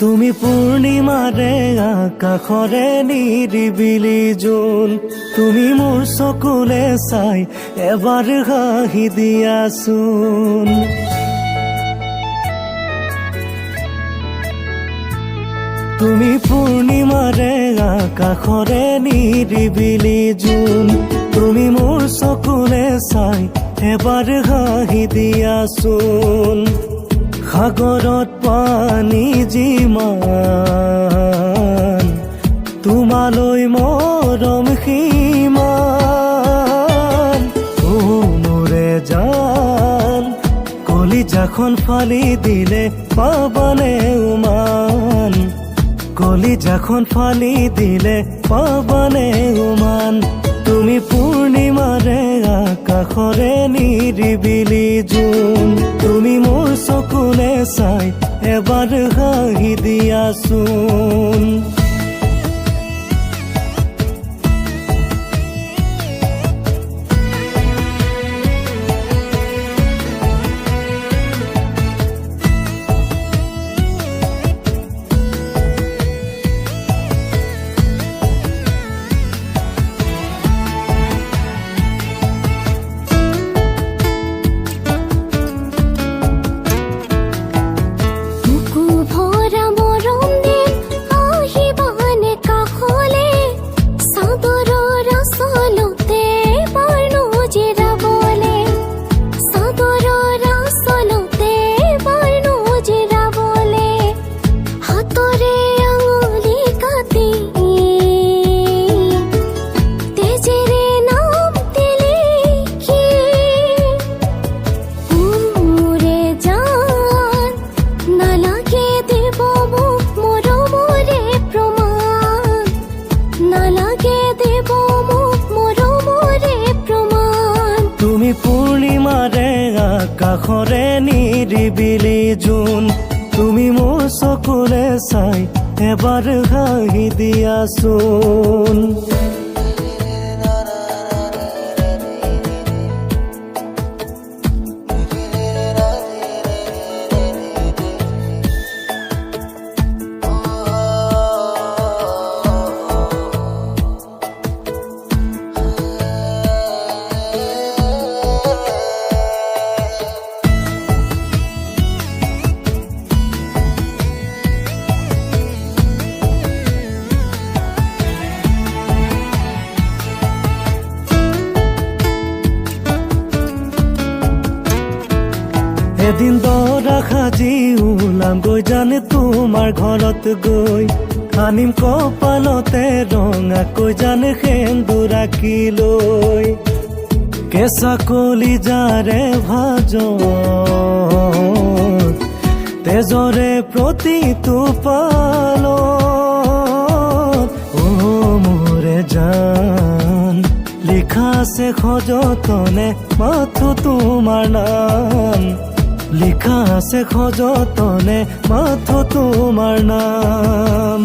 তুমি পূৰ্ণিমাৰে আকাশৰে নিৰিবিলি জোন, তুমি মোৰ চকুলে চাই এবাৰ হাঁহি দিয়াচোন। তুমি পূৰ্ণিমাৰে আকাশৰে নিৰিবিলি জোন, তুমি মোৰ চকুলে চাই এবাৰ হাঁহি দিয়াচোন। সাগৰত পানী যিমান, তোমালৈ মৰম সিমান। ও মোৰে জান, কলিজাখন ফালি দিলে পাবানে উমান, কলিজাখন ফালি দিলে পাবানে উমান। তুমি পূৰ্ণিমাৰে আকাশৰে নিৰিবিলি জোন, তুমি মোৰ চকুলে চাই এবাৰ হাঁহি দিয়াচোন। পূৰ্ণিমাৰে আকাশৰে নিৰিবিলি জোন, তুমি মোৰ চকুলে চাই এবাৰ হাঁহি দিয়াচোন। এদিন দৰা সাজি ওলাম গৈ জানে তোমাৰ ঘৰত গৈ, আনিম কপালতে ৰঙাকৈ জানে সেন্দুৰাকি লৈ। কেঁচা কলিজাৰে ভাজ তেজৰে প্ৰতিটো পালত, ও মোৰে জান লিখা আছে সযতনে মাথো তোমাৰ নাম, লিখা আছে সযতনে মাথো তোমাৰ নাম।